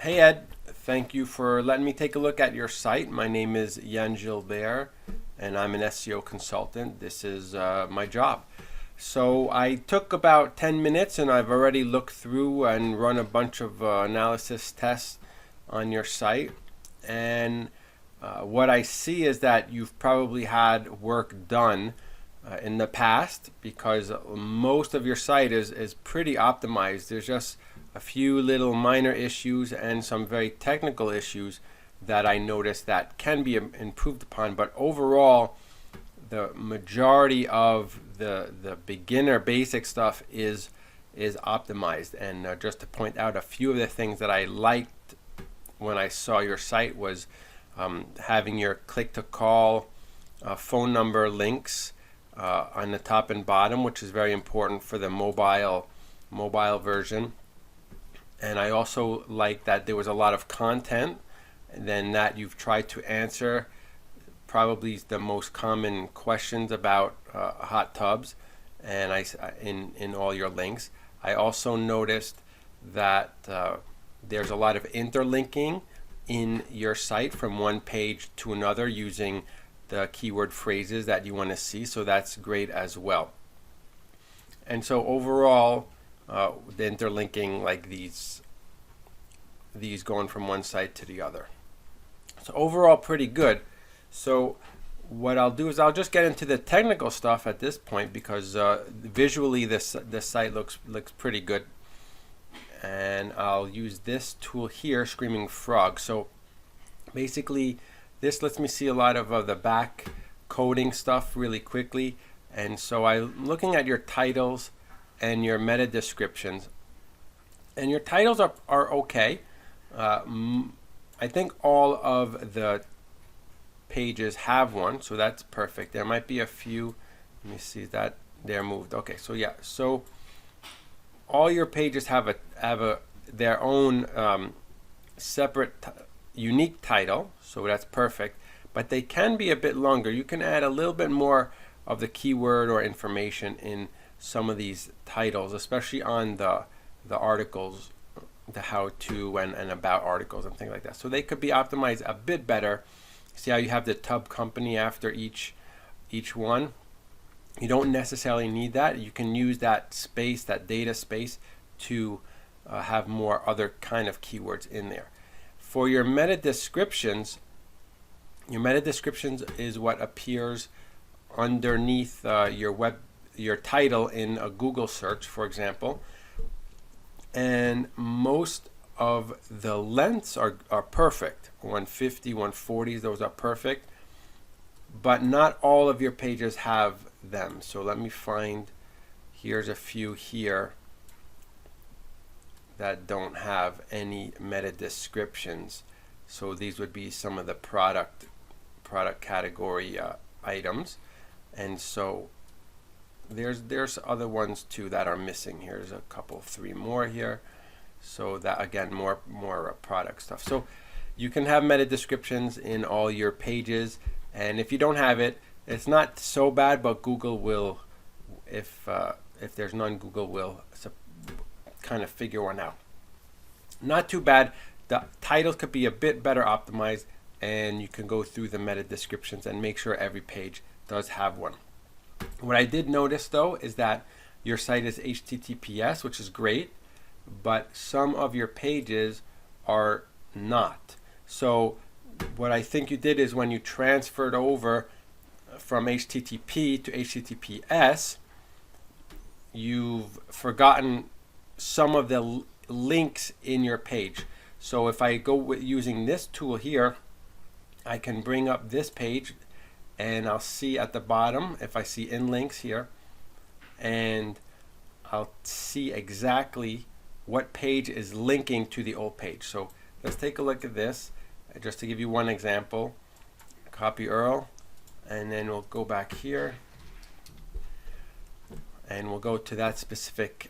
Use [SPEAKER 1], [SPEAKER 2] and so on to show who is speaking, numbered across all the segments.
[SPEAKER 1] Hey Ed, thank you for letting me take a look at your site. My name is Gilbert and I'm an SEO consultant. This is my job. So I took about 10 minutes and I've already looked through and run a bunch of analysis tests on your site. And what I see is that you've probably had work done in the past, because most of your site is pretty optimized. There's just a few little minor issues and some very technical issues that I noticed that can be improved upon, but overall the majority of the beginner basic stuff is optimized. And just to point out a few of the things that I liked when I saw your site was having your click to call phone number links on the top and bottom, which is very important for the mobile version. And I also like that there was a lot of content, and then that you've tried to answer probably the most common questions about hot tubs, and in all your links. I also noticed that there's a lot of interlinking in your site from one page to another using the keyword phrases that you want to see, so that's great as well. And so overall, the interlinking, like these going from one site to the other. So overall, pretty good. So what I'll do is I'll just get into the technical stuff at this point, because visually this site looks pretty good. And I'll use this tool here, Screaming Frog. So basically, this lets me see a lot of the back coding stuff really quickly. And so I'm looking at your titles and your meta descriptions. And your titles are okay. I think all of the pages have one, so that's perfect. There might be a few. Let me see that they're moved. Okay, so yeah, so all your pages have their own separate unique title, so that's perfect. But they can be a bit longer. You can add a little bit more of the keyword or information in some of these titles, especially on the articles, the how-to and about articles and things like that. So they could be optimized a bit better. See how you have the tub company after each one? You don't necessarily need that. You can use that space, that data space, to have more other kind of keywords in there. For your meta descriptions is what appears underneath your title in a Google search, for example. And most of the lengths are perfect. 150, 140s, those are perfect. But not all of your pages have them. So let me find, here's a few here that don't have any meta descriptions. So these would be some of the product category items. And so there's other ones too that are missing. Here's a couple, 3 more here. So that, again, more product stuff. So you can have meta descriptions in all your pages, and if you don't have it, it's not so bad, but Google will, if there's none, Google will kind of figure one out. Not too bad. The titles could be a bit better optimized, and you can go through the meta descriptions and make sure every page does have one. What I did notice though is that your site is HTTPS, which is great, but some of your pages are not. So what I think you did is when you transferred over from HTTP to HTTPS, you've forgotten some of the links in your page. So if I go with using this tool here, I can bring up this page, and I'll see at the bottom, if I see in links here, and I'll see exactly what page is linking to the old page. So let's take a look at this, just to give you one example. Copy URL, and then we'll go back here, and we'll go to that specific,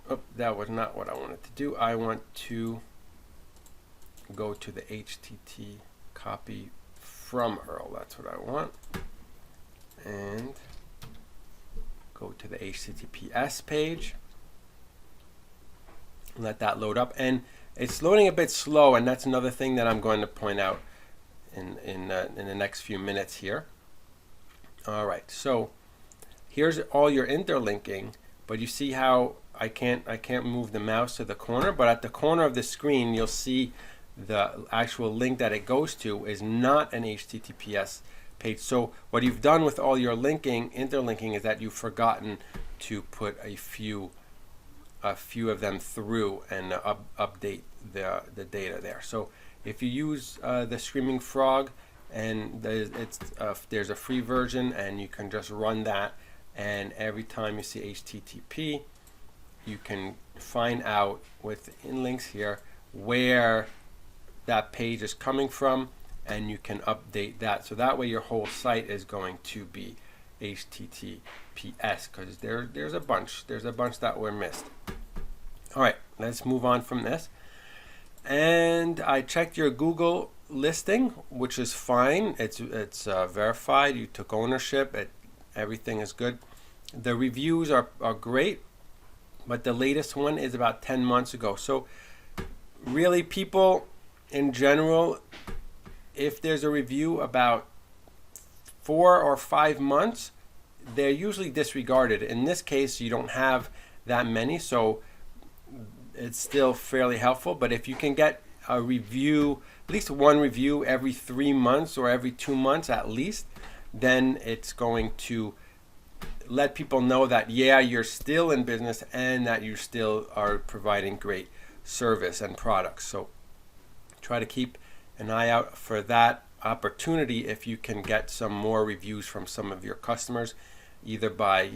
[SPEAKER 1] oh, that was not what I wanted to do. I want to go to the HTTP copy from URL, that's what I want, and go to the HTTPS page, let that load up. And it's loading a bit slow, and that's another thing that I'm going to point out in the next few minutes here. All right, so here's all your interlinking, but you see how I can't move the mouse to the corner, but at the corner of the screen you'll see the actual link that it goes to is not an HTTPS page. So what you've done with all your interlinking is that you've forgotten to put a few of them through and update the data there. So if you use the Screaming Frog, and there's a free version, and you can just run that, and every time you see HTTP, you can find out within links here where that page is coming from, and you can update that. So that way your whole site is going to be HTTPS, because there's a bunch that were missed. All right, let's move on from this. And I checked your Google listing, which is fine. It's verified. You took ownership. Everything is good. The reviews are great, but the latest one is about 10 months ago. So really, people in general, if there's a review about 4 or 5 months, they're usually disregarded. In this case, you don't have that many, so it's still fairly helpful. But if you can get a review, at least one review every 3 months or every 2 months at least, then it's going to let people know that, yeah, you're still in business and that you still are providing great service and products. So try to keep an eye out for that opportunity if you can get some more reviews from some of your customers, either by,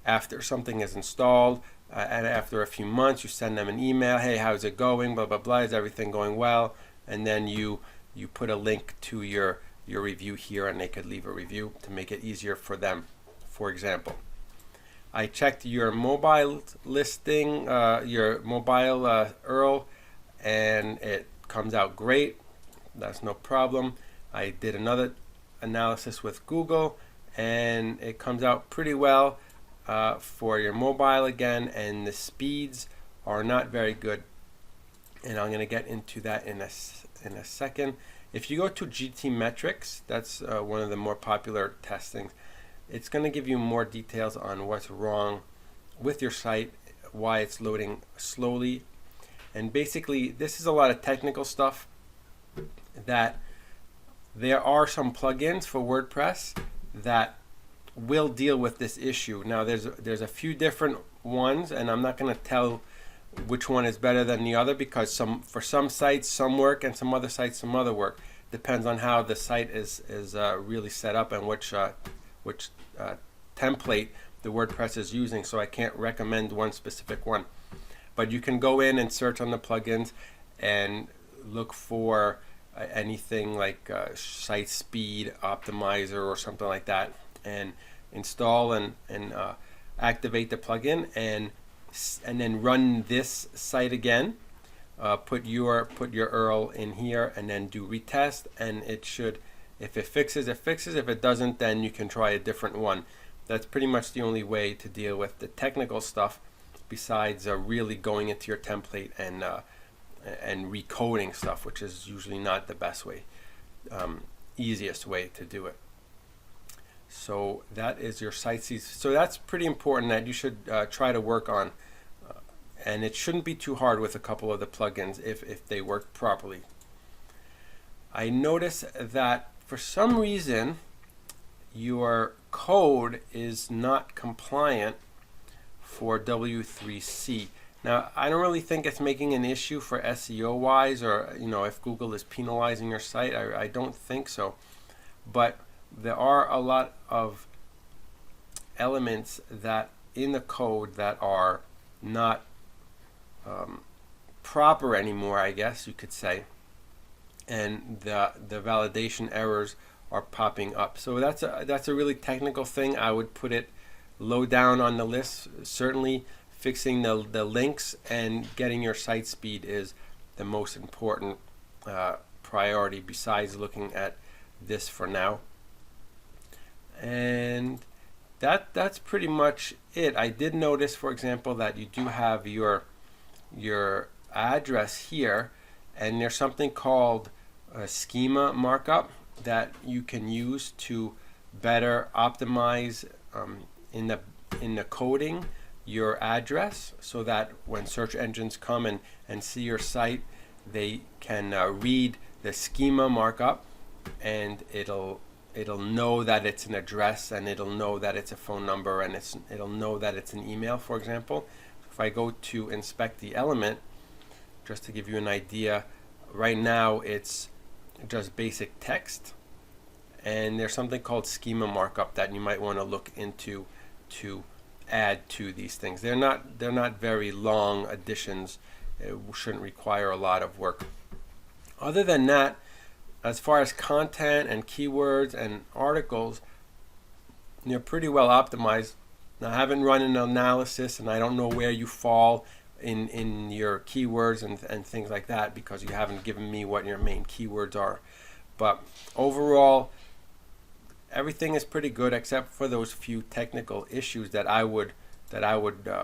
[SPEAKER 1] after something is installed, and after a few months you send them an email, hey, how's it going, blah blah blah, is everything going well, and then you put a link to your review here, and they could leave a review to make it easier for them. For example, I checked your mobile listing, your mobile URL, and it comes out great. That's no problem. I did another analysis with Google, and it comes out pretty well for your mobile again, and the speeds are not very good, and I'm going to get into that in a second. If you go to GT Metrics, that's one of the more popular testings, it's going to give you more details on what's wrong with your site, why it's loading slowly, and basically this is a lot of technical stuff. That there are some plugins for WordPress that will deal with this issue. Now there's a few different ones, and I'm not going to tell which one is better than the other, because for some sites some work and some other sites some other work. Depends on how the site is really set up and which template the WordPress is using. So I can't recommend one specific one, but you can go in and search on the plugins and look for anything like site speed optimizer or something like that, and install and activate the plugin, and then run this site again. Put your URL in here, and then do retest, and it should, if it fixes, it fixes. If it doesn't, then you can try a different one. That's pretty much the only way to deal with the technical stuff, besides really going into your template and recoding stuff, which is usually not the best way, easiest way to do it. So that is your site seeds. So that's pretty important that you should try to work on, and it shouldn't be too hard with a couple of the plugins if they work properly. I notice that for some reason your code is not compliant for W3C. Now, I don't really think it's making an issue for SEO wise, or if Google is penalizing your site. I don't think so. But there are a lot of elements that in the code that are not proper anymore, I guess you could say, and the validation errors are popping up. So that's a really technical thing. I would put it low down on the list. Certainly fixing the links and getting your site speed is the most important priority, besides looking at this for now. And that's pretty much it. I did notice, for example, that you do have your address here, and there's something called a schema markup that you can use to better optimize in the coding your address, so that when search engines come and see your site, they can read the schema markup, and it'll know that it's an address, and it'll know that it's a phone number, and it'll know that it's an email, for example. If I go to inspect the element, just to give you an idea, right now it's just basic text, and there's something called schema markup that you might want to look into to add to these things. They're not very long additions. It shouldn't require a lot of work. Other than that, as far as content and keywords and articles, they're pretty well optimized. Now, I haven't run an analysis, and I don't know where you fall in your keywords and things like that, because you haven't given me what your main keywords are. But overall, everything is pretty good, except for those few technical issues that I would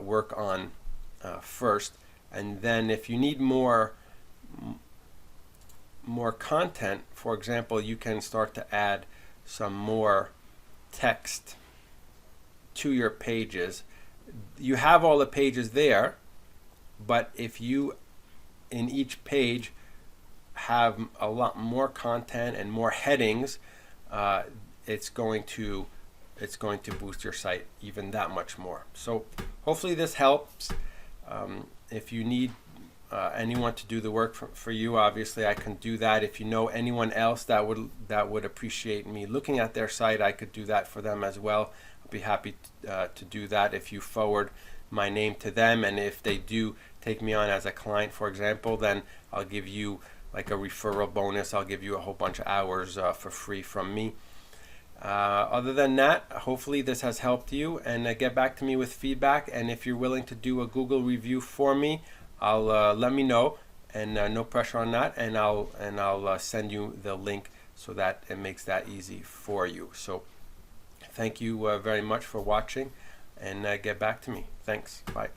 [SPEAKER 1] work on first. And then if you need more content, for example, you can start to add some more text to your pages. You have all the pages there, but if you in each page have a lot more content and more headings, it's going to boost your site even that much more. So hopefully this helps. If you need anyone to do the work for you, obviously I can do that. If you know anyone else that would appreciate me looking at their site, I could do that for them as well. I'll be happy to do that if you forward my name to them, and if they do take me on as a client, for example, then I'll give you like a referral bonus. I'll give you a whole bunch of hours for free from me. Other than that, hopefully this has helped you, and get back to me with feedback. And if you're willing to do a Google review for me, I'll let me know, and no pressure on that, and I'll send you the link so that it makes that easy for you. So thank you very much for watching, and get back to me. Thanks. Bye.